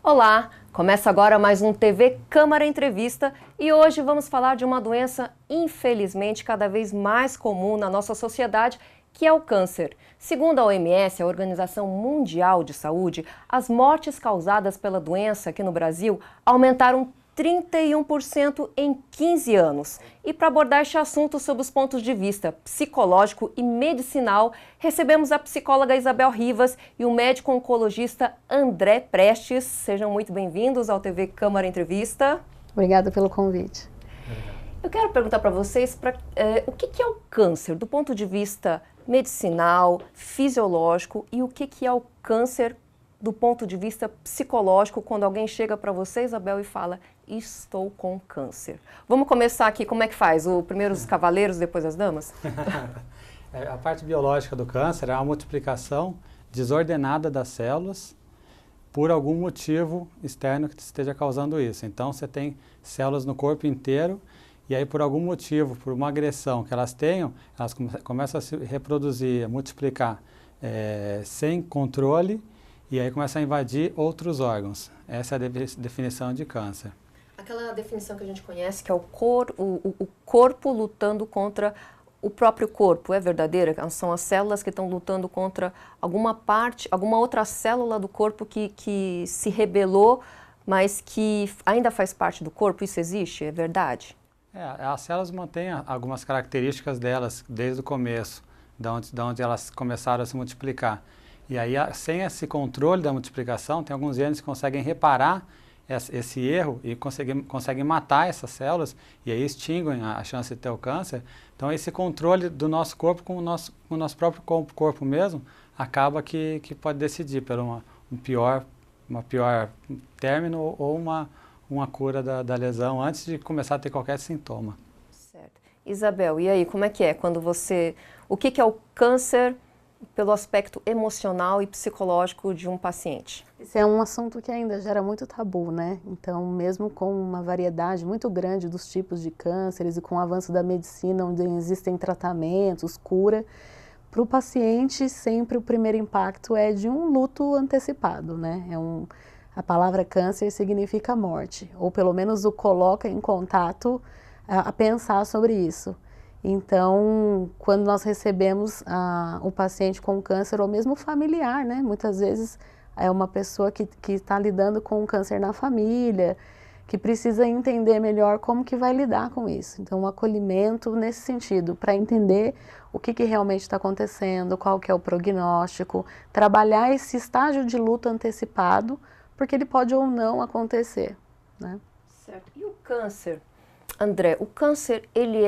Olá, começa agora mais um TV Câmara Entrevista e hoje vamos falar de uma doença infelizmente cada vez mais comum na nossa sociedade, que é o câncer. Segundo a OMS, a Organização Mundial de Saúde, as mortes causadas pela doença aqui no Brasil aumentaram 31% em 15 anos. E para abordar este assunto sob os pontos de vista psicológico e medicinal, recebemos a psicóloga Isabel Rivas e o médico oncologista André Prestes. Sejam muito bem-vindos ao TV Câmara Entrevista. Obrigada pelo convite. Eu quero perguntar para vocês o que é o câncer do ponto de vista medicinal, fisiológico, e o que é o câncer do ponto de vista psicológico, quando alguém chega para você, Isabel, e fala, estou com câncer. Vamos começar aqui, como é que faz? Primeiro os cavaleiros, depois as damas? A parte biológica do câncer é a multiplicação desordenada das células por algum motivo externo que esteja causando isso. Então, você tem células no corpo inteiro e aí, por algum motivo, por uma agressão que elas tenham, elas começam a se reproduzir, a multiplicar sem controle, e aí começa a invadir outros órgãos. Essa é a definição de câncer. Aquela definição que a gente conhece, que é o corpo lutando contra o próprio corpo, é verdadeira? São as células que estão lutando contra alguma outra célula do corpo que se rebelou, mas que ainda faz parte do corpo? Isso existe? É verdade? As células mantêm algumas características delas desde o começo, de onde elas começaram a se multiplicar. E aí, sem esse controle da multiplicação, tem alguns genes que conseguem reparar esse erro e conseguem matar essas células e aí extinguem a chance de ter o câncer. Então, esse controle do nosso corpo com o nosso próprio corpo mesmo acaba que pode decidir por uma pior término ou uma cura da lesão antes de começar a ter qualquer sintoma. Certo. Isabel, e aí, como é que é? O que é o câncer pelo aspecto emocional e psicológico de um paciente? Esse é um assunto que ainda gera muito tabu, né? Então, mesmo com uma variedade muito grande dos tipos de cânceres e com o avanço da medicina, onde existem tratamentos, cura, para o paciente sempre o primeiro impacto é de um luto antecipado, né? A palavra câncer significa morte, ou pelo menos o coloca em contato a pensar sobre isso. Então, quando nós recebemos o paciente com câncer, ou mesmo familiar, né? Muitas vezes é uma pessoa que está lidando com câncer na família, que precisa entender melhor como que vai lidar com isso. Então, um acolhimento nesse sentido, para entender o que realmente está acontecendo, qual que é o prognóstico, trabalhar esse estágio de luto antecipado, porque ele pode ou não acontecer, né? Certo. E o câncer, André, o câncer, ele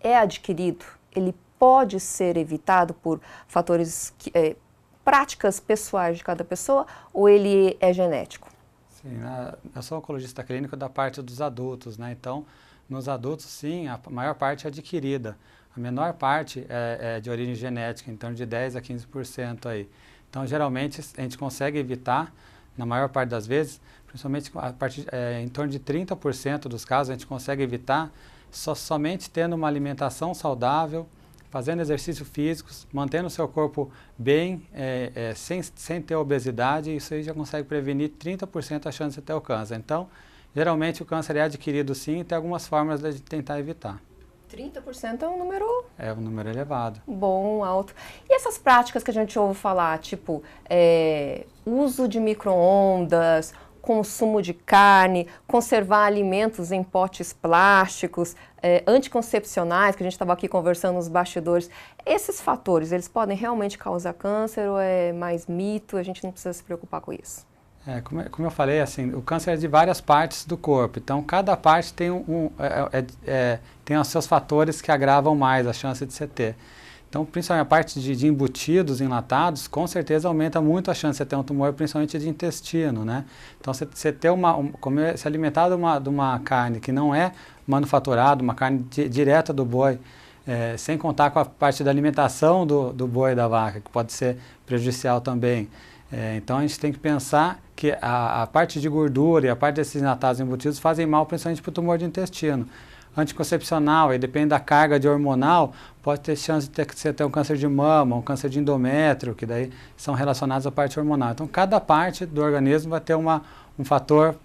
é adquirido, ele pode ser evitado por fatores, práticas pessoais de cada pessoa, ou ele é genético? Sim, eu sou oncologista clínico da parte dos adultos, né? Então, nos adultos, sim, a maior parte é adquirida. A menor parte é de origem genética, em torno de 10 a 15% aí. Então, geralmente, a gente consegue evitar, na maior parte das vezes, principalmente em torno de 30% dos casos, a gente consegue evitar somente tendo uma alimentação saudável, fazendo exercícios físicos, mantendo o seu corpo bem, sem ter obesidade, isso aí já consegue prevenir 30% a chance de ter o câncer. Então, geralmente o câncer é adquirido sim e tem algumas formas de tentar evitar. 30% é um número... É um número elevado. Bom, alto. E essas práticas que a gente ouve falar, tipo, uso de micro-ondas, consumo de carne, conservar alimentos em potes plásticos, anticoncepcionais, que a gente estava aqui conversando nos bastidores, esses fatores, eles podem realmente causar câncer ou é mais mito, a gente não precisa se preocupar com isso? Como eu falei, assim, o câncer é de várias partes do corpo, então cada parte tem, tem os seus fatores que agravam mais a chance de você ter. Então, principalmente a parte de embutidos, enlatados, com certeza aumenta muito a chance de ter um tumor, principalmente de intestino, né? Então, você se alimentar de uma carne que não é manufaturada, uma carne direta do boi, sem contar com a parte da alimentação do boi e da vaca, que pode ser prejudicial também. Então, a gente tem que pensar que a parte de gordura e a parte desses enlatados embutidos fazem mal, principalmente para o tumor de intestino. anticoncepcional, aí depende da carga de hormonal, pode ter chance de você ter um câncer de mama, um câncer de endométrio, que daí são relacionados à parte hormonal. Então, cada parte do organismo vai ter um fator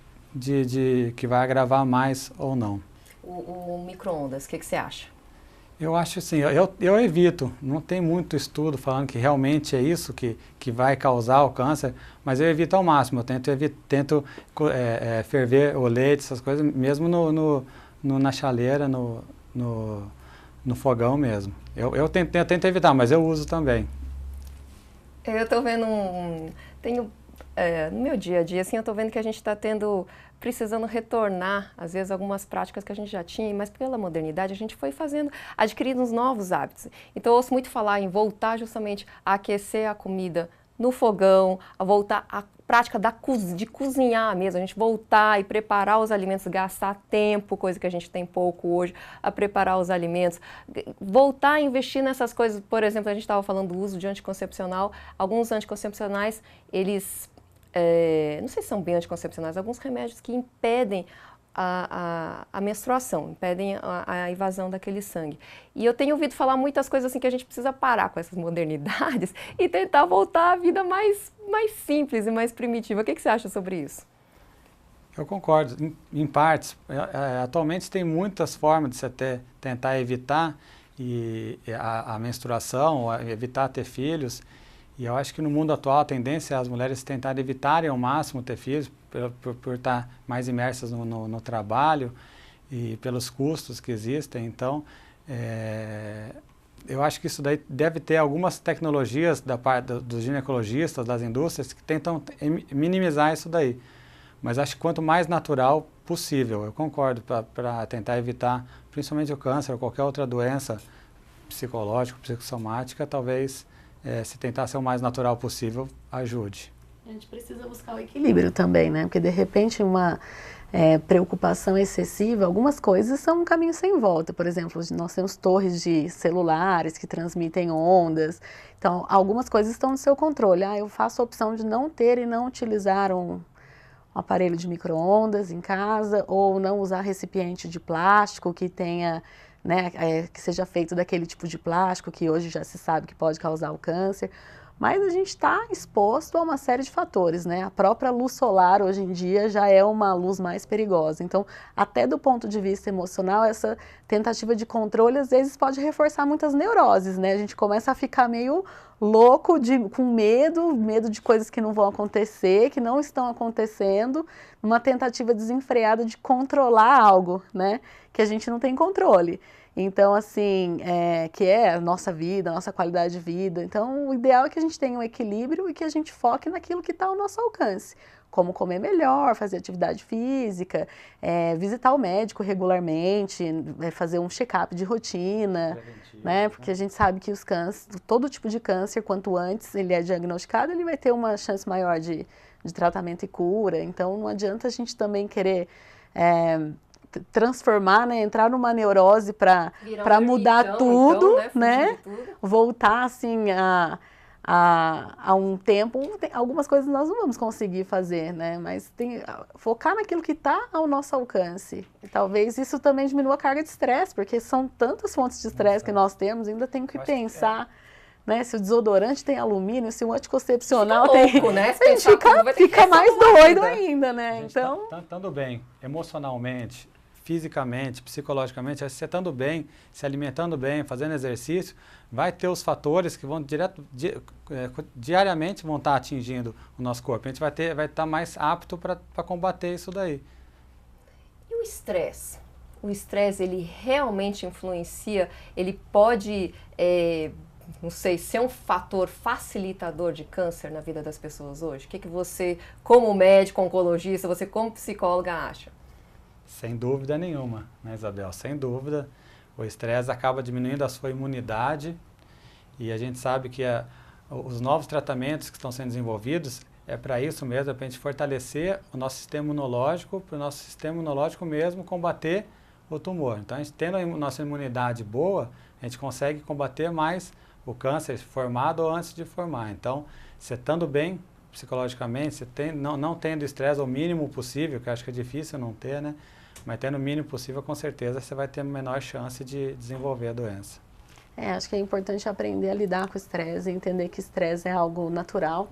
que vai agravar mais ou não. O micro-ondas, o que você acha? Eu acho assim, eu evito, não tem muito estudo falando que realmente é isso que vai causar o câncer, mas eu evito ao máximo, eu tento ferver o leite, essas coisas, mesmo na chaleira, no fogão mesmo. Eu tento evitar, mas eu uso também. Eu estou vendo no meu dia a dia, assim, eu estou vendo que a gente está precisando retornar, às vezes, algumas práticas que a gente já tinha, mas pela modernidade a gente foi adquirindo uns novos hábitos. Então eu ouço muito falar em voltar justamente a aquecer a comida no fogão, a voltar à prática de cozinhar mesmo, a gente voltar e preparar os alimentos, gastar tempo, coisa que a gente tem pouco hoje, a preparar os alimentos, voltar a investir nessas coisas. Por exemplo, a gente estava falando do uso de anticoncepcional, alguns anticoncepcionais, eles não sei se são bem anticoncepcionais, alguns remédios que impedem a menstruação, impedem a evasão daquele sangue. E eu tenho ouvido falar muitas coisas assim que a gente precisa parar com essas modernidades e tentar voltar à vida mais simples e mais primitiva. O que você acha sobre isso? Eu concordo, em partes. Atualmente tem muitas formas de você tentar evitar a menstruação, evitar ter filhos. E eu acho que no mundo atual a tendência é as mulheres tentarem evitarem ao máximo ter filhos, por estar mais imersas no trabalho e pelos custos que existem. Então, eu acho que isso daí deve ter algumas tecnologias da parte dos ginecologistas, das indústrias, que tentam minimizar isso daí. Mas acho que quanto mais natural possível, eu concordo, para tentar evitar, principalmente o câncer ou qualquer outra doença psicológica, psicossomática, talvez se tentar ser o mais natural possível, ajude. A gente precisa buscar o equilíbrio também, né? Porque de repente uma preocupação excessiva, algumas coisas são um caminho sem volta. Por exemplo, nós temos torres de celulares que transmitem ondas. Então, algumas coisas estão no seu controle. Eu faço a opção de não ter e não utilizar um aparelho de micro-ondas em casa, ou não usar recipiente de plástico que tenha, né, que seja feito daquele tipo de plástico que hoje já se sabe que pode causar o câncer. Mas a gente está exposto a uma série de fatores, né? A própria luz solar hoje em dia já é uma luz mais perigosa. Então, até do ponto de vista emocional, essa tentativa de controle às vezes pode reforçar muitas neuroses, né? A gente começa a ficar meio louco, com medo de coisas que não vão acontecer, que não estão acontecendo, numa tentativa desenfreada de controlar algo, né? Que a gente não tem controle. Então, assim, que é a nossa vida, a nossa qualidade de vida. Então, o ideal é que a gente tenha um equilíbrio e que a gente foque naquilo que está ao nosso alcance. Como comer melhor, fazer atividade física, visitar o médico regularmente, fazer um check-up de rotina, né? Porque a gente sabe que todo tipo de câncer, quanto antes ele é diagnosticado, ele vai ter uma chance maior de tratamento e cura. Então, não adianta a gente também querer transformar, né, entrar numa neurose para mudar tudo, então, né? Voltar assim a um tempo, algumas coisas nós não vamos conseguir fazer, né? Mas focar naquilo que está ao nosso alcance. E talvez isso também diminua a carga de estresse, porque são tantas fontes de estresse que nós temos, ainda tem que pensar, né? Se o desodorante tem alumínio, se o anticoncepcional tem... Né? A gente fica mais doido ainda, né? Então... Estando bem emocionalmente, fisicamente, psicologicamente, você estando bem, se alimentando bem, fazendo exercício, vai ter os fatores que vão diariamente vão estar atingindo o nosso corpo. A gente vai estar mais apto para combater isso daí. E o estresse? O estresse, ele realmente influencia? Ele pode, não sei, ser um fator facilitador de câncer na vida das pessoas hoje? O que você, como médico, oncologista, você como psicóloga acha? Sem dúvida nenhuma, né, Isabel? Sem dúvida, o estresse acaba diminuindo a sua imunidade e a gente sabe que os novos tratamentos que estão sendo desenvolvidos é para isso mesmo, é para a gente fortalecer o nosso sistema imunológico, para o nosso sistema imunológico mesmo combater o tumor. Então, a gente tendo a nossa imunidade boa, a gente consegue combater mais o câncer formado ou antes de formar. Então, você estando bem psicologicamente, não tendo estresse o mínimo possível, que eu acho que é difícil não ter, né? mas tendo o mínimo possível, com certeza você vai ter menor chance de desenvolver a doença. Acho que é importante aprender a lidar com o estresse, entender que estresse é algo natural,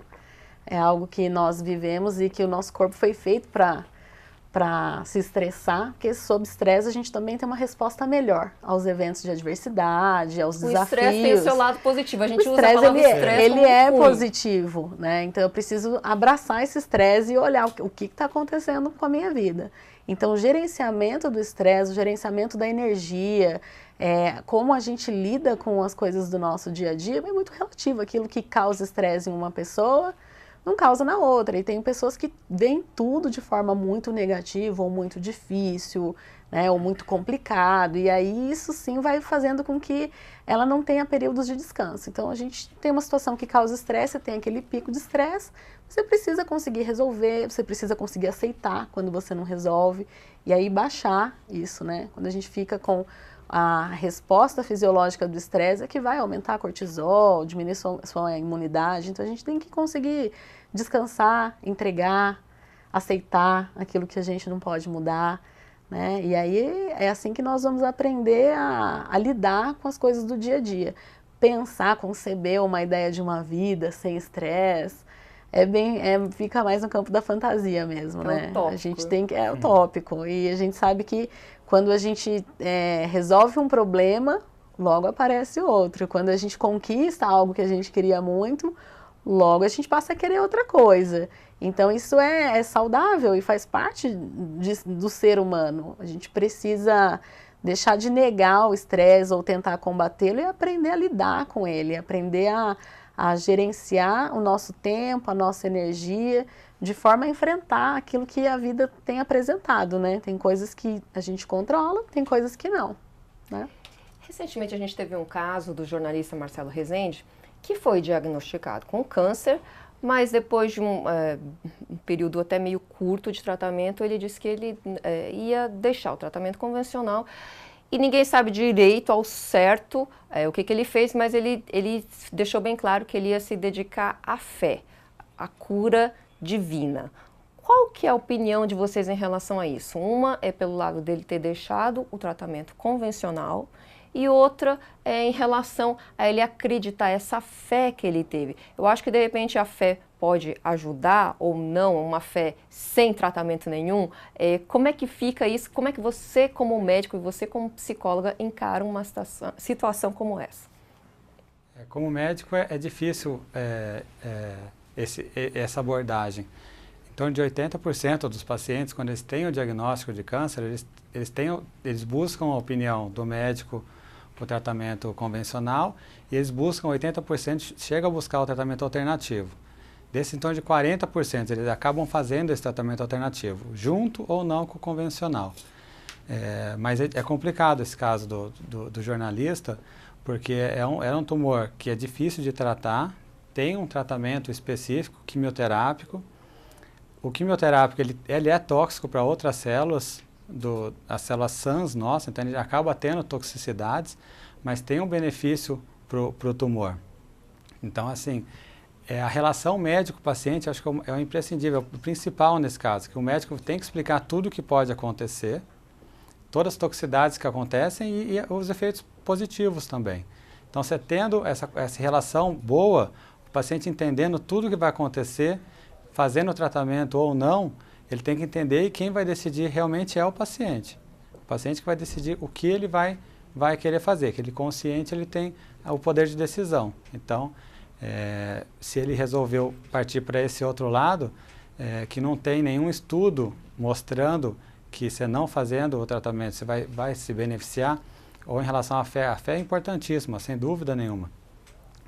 é algo que nós vivemos e que o nosso corpo foi feito para se estressar, porque sob estresse a gente também tem uma resposta melhor aos eventos de adversidade, aos desafios. O estresse tem o seu lado positivo, a gente o usa a palavra estresse ele é ruim. positivo, né? Então eu preciso abraçar esse estresse e olhar o que está acontecendo com a minha vida. Então o gerenciamento do estresse, o gerenciamento da energia, como a gente lida com as coisas do nosso dia a dia é muito relativo. Aquilo que causa estresse em uma pessoa não causa na outra. E tem pessoas que veem tudo de forma muito negativa ou muito difícil, né, ou muito complicado. E aí isso sim vai fazendo com que ela não tenha períodos de descanso. Então a gente tem uma situação que causa estresse, você tem aquele pico de estresse, você precisa conseguir resolver, você precisa conseguir aceitar quando você não resolve. E aí baixar isso, né? Quando a gente fica com a resposta fisiológica do estresse é que vai aumentar a cortisol, diminuir sua imunidade. Então a gente tem que conseguir descansar, entregar, aceitar aquilo que a gente não pode mudar, né? E aí é assim que nós vamos aprender a lidar com as coisas do dia a dia. Pensar, conceber uma ideia de uma vida sem estresse, fica mais no campo da fantasia mesmo, né? Utópico. A gente tem que, é utópico. E a gente sabe que quando a gente resolve um problema, logo aparece outro. Quando a gente conquista algo que a gente queria muito, logo a gente passa a querer outra coisa. Então isso é saudável e faz parte do ser humano. A gente precisa deixar de negar o estresse ou tentar combatê-lo e aprender a lidar com ele, aprender a gerenciar o nosso tempo, a nossa energia, de forma a enfrentar aquilo que a vida tem apresentado, né? Tem coisas que a gente controla, tem coisas que não, né? Recentemente a gente teve um caso do jornalista Marcelo Rezende, que foi diagnosticado com câncer, mas depois de um período até meio curto de tratamento, ele disse que ele ia deixar o tratamento convencional. E ninguém sabe direito ao certo o que ele fez, mas ele deixou bem claro que ele ia se dedicar à fé, à cura divina. Qual que é a opinião de vocês em relação a isso? Uma é pelo lado dele ter deixado o tratamento convencional e outra é em relação a ele acreditar, essa fé que ele teve. Eu acho que de repente a fé pode ajudar ou não, uma fé sem tratamento nenhum. Como é que fica isso? Como é que você como médico e você como psicóloga encara uma situação como essa? Como médico é difícil essa abordagem. Em torno de 80% dos pacientes, quando eles têm o diagnóstico de câncer, eles buscam a opinião do médico para o tratamento convencional e eles buscam, 80% chegam a buscar o tratamento alternativo. Desse em torno de 40%, eles acabam fazendo esse tratamento alternativo, junto ou não com o convencional. Mas é complicado esse caso do jornalista, porque é um tumor que é difícil de tratar, tem um tratamento específico, quimioterápico. O quimioterápico ele é tóxico para outras células, as células sãs nossas, então ele acaba tendo toxicidades, mas tem um benefício para o tumor. Então, assim, a relação médico-paciente acho que é o imprescindível, o principal nesse caso, que o médico tem que explicar tudo o que pode acontecer, todas as toxicidades que acontecem e os efeitos positivos também. Então, você tendo essa relação boa, o paciente entendendo tudo o que vai acontecer, fazendo o tratamento ou não, ele tem que entender e quem vai decidir realmente é o paciente. O paciente que vai decidir o que ele vai querer fazer, que ele consciente, ele tem o poder de decisão. Então, se ele resolveu partir para esse outro lado, que não tem nenhum estudo mostrando que você não fazendo o tratamento você vai se beneficiar, ou em relação à fé, a fé é importantíssima, sem dúvida nenhuma.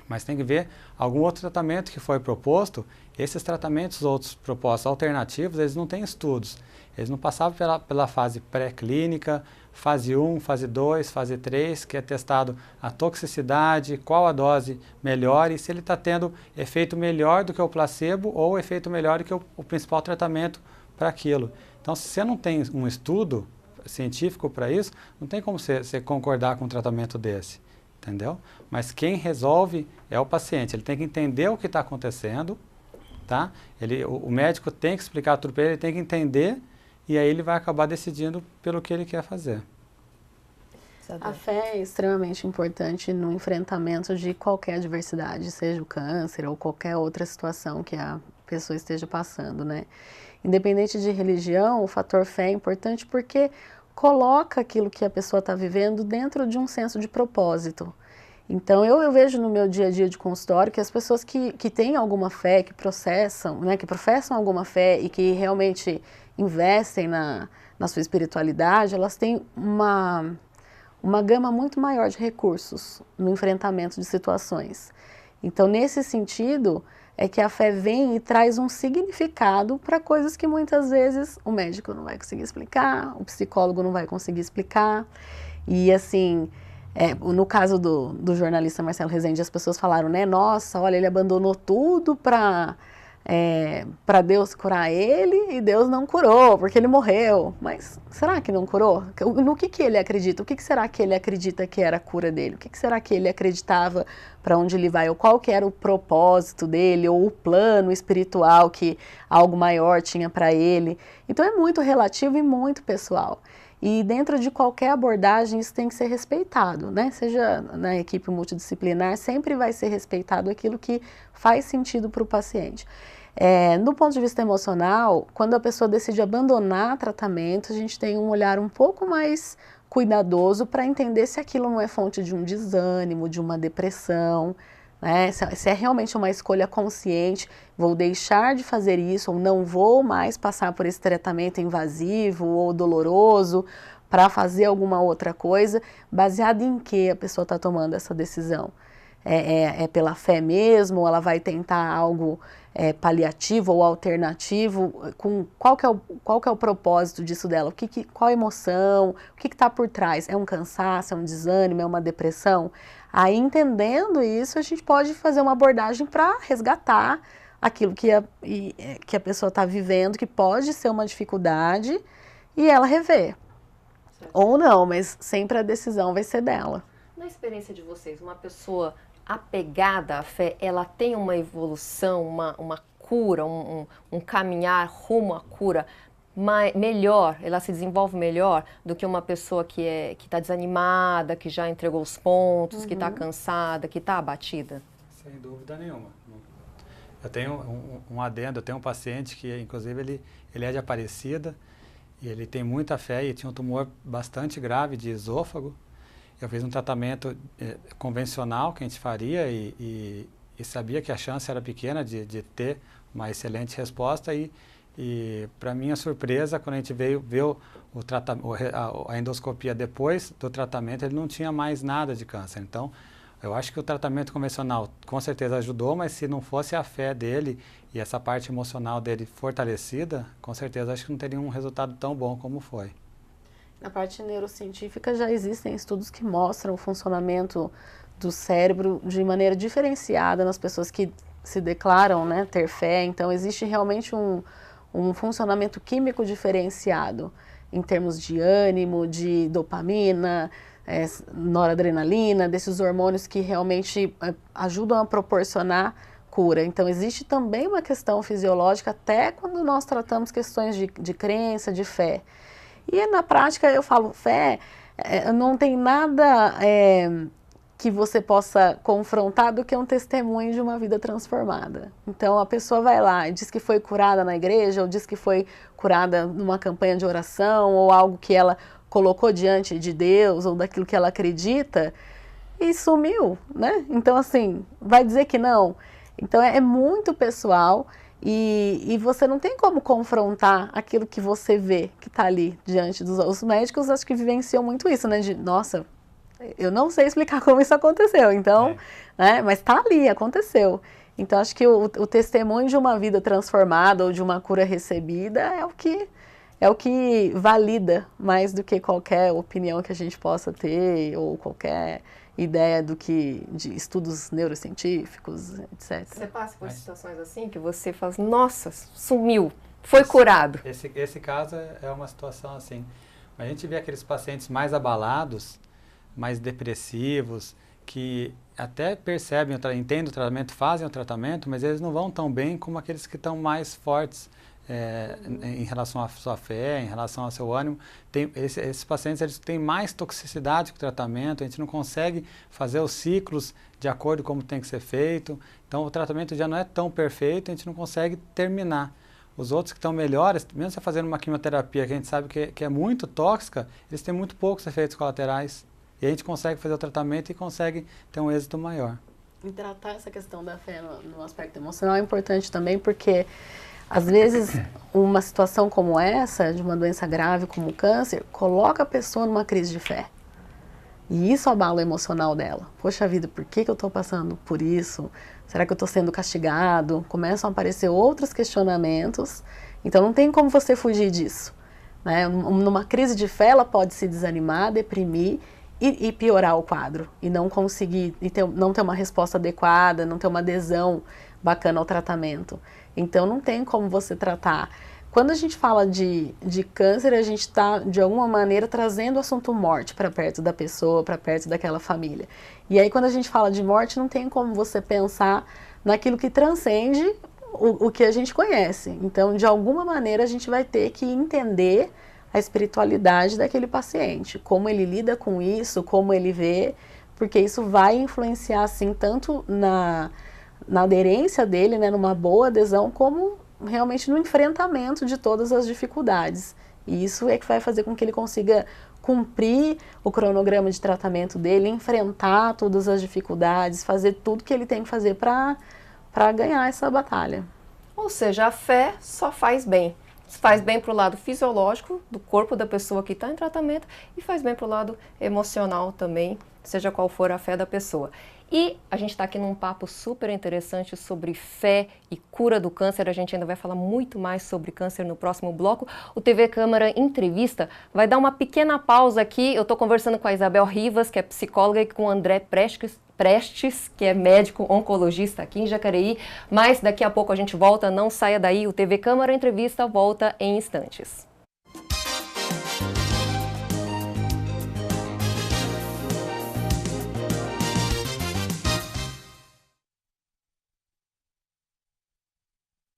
Mas tem que ver algum outro tratamento que foi proposto. Esses tratamentos outros propostos alternativos, eles não têm estudos. Eles não passavam pela fase pré-clínica, fase 1, fase 2, fase 3, que é testado a toxicidade, qual a dose melhor e se ele está tendo efeito melhor do que o placebo ou efeito melhor do que o principal tratamento para aquilo. Então, se você não tem um estudo científico para isso, não tem como você concordar com um tratamento desse. Entendeu? Mas quem resolve é o paciente. Ele tem que entender o que está acontecendo, tá? O médico tem que explicar tudo para ele, tem que entender e aí ele vai acabar decidindo pelo que ele quer fazer. A fé é extremamente importante no enfrentamento de qualquer adversidade, seja o câncer ou qualquer outra situação que a pessoa esteja passando, né? Independente de religião, o fator fé é importante porque coloca aquilo que a pessoa está vivendo dentro de um senso de propósito. Então, eu vejo no meu dia a dia de consultório que as pessoas que têm alguma fé, que processam, né, que professam alguma fé e que realmente investem na sua espiritualidade, elas têm uma gama muito maior de recursos no enfrentamento de situações. Então, nesse sentido, é que a fé vem e traz um significado para coisas que muitas vezes o médico não vai conseguir explicar, o psicólogo não vai conseguir explicar. E assim, no caso do jornalista Marcelo Rezende, as pessoas falaram, né, nossa, olha, ele abandonou tudo para Deus curar ele e Deus não curou, porque ele morreu. Mas será que não curou? No que ele acredita? O que será que ele acredita que era a cura dele? O que será que ele acreditava para onde ele vai? Ou qual que era o propósito dele? Ou o plano espiritual que algo maior tinha para ele? Então é muito relativo e muito pessoal. E dentro de qualquer abordagem isso tem que ser respeitado, né? Seja na equipe multidisciplinar, sempre vai ser respeitado aquilo que faz sentido para o paciente. No ponto de vista emocional, quando a pessoa decide abandonar tratamento, a gente tem um olhar um pouco mais cuidadoso para entender se aquilo não é fonte de um desânimo, de uma depressão, né? Se é realmente uma escolha consciente, vou deixar de fazer isso ou não vou mais passar por esse tratamento invasivo ou doloroso para fazer alguma outra coisa, baseado em que a pessoa está tomando essa decisão. É pela fé mesmo, ela vai tentar algo paliativo ou alternativo, qual que é o propósito disso dela, qual a emoção, o que está por trás, é um cansaço, é um desânimo, é uma depressão? Aí, entendendo isso, a gente pode fazer uma abordagem para resgatar aquilo que a pessoa está vivendo, que pode ser uma dificuldade, e ela rever. Certo. Ou não, mas sempre a decisão vai ser dela. Na experiência de vocês, uma pessoa apegada à fé, ela tem uma evolução, uma cura, um caminhar rumo à cura melhor, ela se desenvolve melhor do que uma pessoa que está desanimada, que já entregou os pontos, que está cansada, que está abatida? Sem dúvida nenhuma. Eu tenho um adendo, eu tenho um paciente que, inclusive, ele é de Aparecida e ele tem muita fé e tinha um tumor bastante grave de esôfago. Eu fiz um tratamento convencional que a gente faria e sabia que a chance era pequena de ter uma excelente resposta e para minha surpresa, quando a gente veio ver a endoscopia depois do tratamento, ele não tinha mais nada de câncer. Então, eu acho que o tratamento convencional com certeza ajudou, mas se não fosse a fé dele e essa parte emocional dele fortalecida, com certeza acho que não teria um resultado tão bom como foi. Na parte neurocientífica já existem estudos que mostram o funcionamento do cérebro de maneira diferenciada nas pessoas que se declaram, né, ter fé. Então existe realmente um funcionamento químico diferenciado em termos de ânimo, de dopamina, noradrenalina, desses hormônios que realmente ajudam a proporcionar cura. Então existe também uma questão fisiológica até quando nós tratamos questões de crença, de fé. E na prática eu falo, fé não tem nada que você possa confrontar do que um testemunho de uma vida transformada. Então a pessoa vai lá e diz que foi curada na igreja, ou diz que foi curada numa campanha de oração, ou algo que ela colocou diante de Deus, ou daquilo que ela acredita, e sumiu, né? Então assim, vai dizer que não? Então é muito pessoal. E você não tem como confrontar aquilo que você vê que está ali diante dos outros. Os médicos acho que vivenciam muito isso, né? Nossa, eu não sei explicar como isso aconteceu, então, né? Mas está ali, aconteceu. Então acho que o testemunho de uma vida transformada ou de uma cura recebida é o que valida mais do que qualquer opinião que a gente possa ter ou qualquer ideia de estudos neurocientíficos, etc. Você passa por situações assim que você fala, nossa, sumiu, foi curado. Esse caso é uma situação assim. A gente vê aqueles pacientes mais abalados, mais depressivos, que até percebem, entendem o tratamento, fazem o tratamento, mas eles não vão tão bem como aqueles que estão mais fortes em relação à sua fé, em relação ao seu ânimo. Esses pacientes eles têm mais toxicidade que o tratamento, a gente não consegue fazer os ciclos de acordo com como tem que ser feito, então o tratamento já não é tão perfeito, a gente não consegue terminar. Os outros que estão melhores, mesmo você fazendo uma quimioterapia que a gente sabe que é muito tóxica, eles têm muito poucos efeitos colaterais. E a gente consegue fazer o tratamento e consegue ter um êxito maior. E tratar essa questão da fé no aspecto emocional é importante também, porque às vezes uma situação como essa, de uma doença grave como o câncer, coloca a pessoa numa crise de fé. E isso abala o emocional dela. Poxa vida, por que eu estou passando por isso? Será que eu estou sendo castigado? Começam a aparecer outros questionamentos. Então não tem como você fugir disso, né? Numa crise de fé, ela pode se desanimar, deprimir e piorar o quadro. E não conseguir, não ter uma resposta adequada, não ter uma adesão bacana ao tratamento. Então não tem como você tratar. Quando a gente fala de câncer, a gente está, de alguma maneira, trazendo o assunto morte para perto da pessoa, para perto daquela família. E aí, quando a gente fala de morte, não tem como você pensar naquilo que transcende o que a gente conhece. Então, de alguma maneira, a gente vai ter que entender a espiritualidade daquele paciente, como ele lida com isso, como ele vê, porque isso vai influenciar, assim, tanto na aderência dele, né, numa boa adesão, como realmente no enfrentamento de todas as dificuldades. E isso é que vai fazer com que ele consiga cumprir o cronograma de tratamento dele, enfrentar todas as dificuldades, fazer tudo que ele tem que fazer para ganhar essa batalha. Ou seja, a fé só faz bem. Faz bem para o lado fisiológico do corpo da pessoa que está em tratamento e faz bem para o lado emocional também, seja qual for a fé da pessoa. E a gente está aqui num papo super interessante sobre fé e cura do câncer. A gente ainda vai falar muito mais sobre câncer no próximo bloco. O TV Câmara Entrevista vai dar uma pequena pausa aqui. Eu estou conversando com a Isabel Rivas, que é psicóloga, e com o André Prestes, que é médico oncologista aqui em Jacareí. Mas daqui a pouco a gente volta, não saia daí. O TV Câmara Entrevista volta em instantes.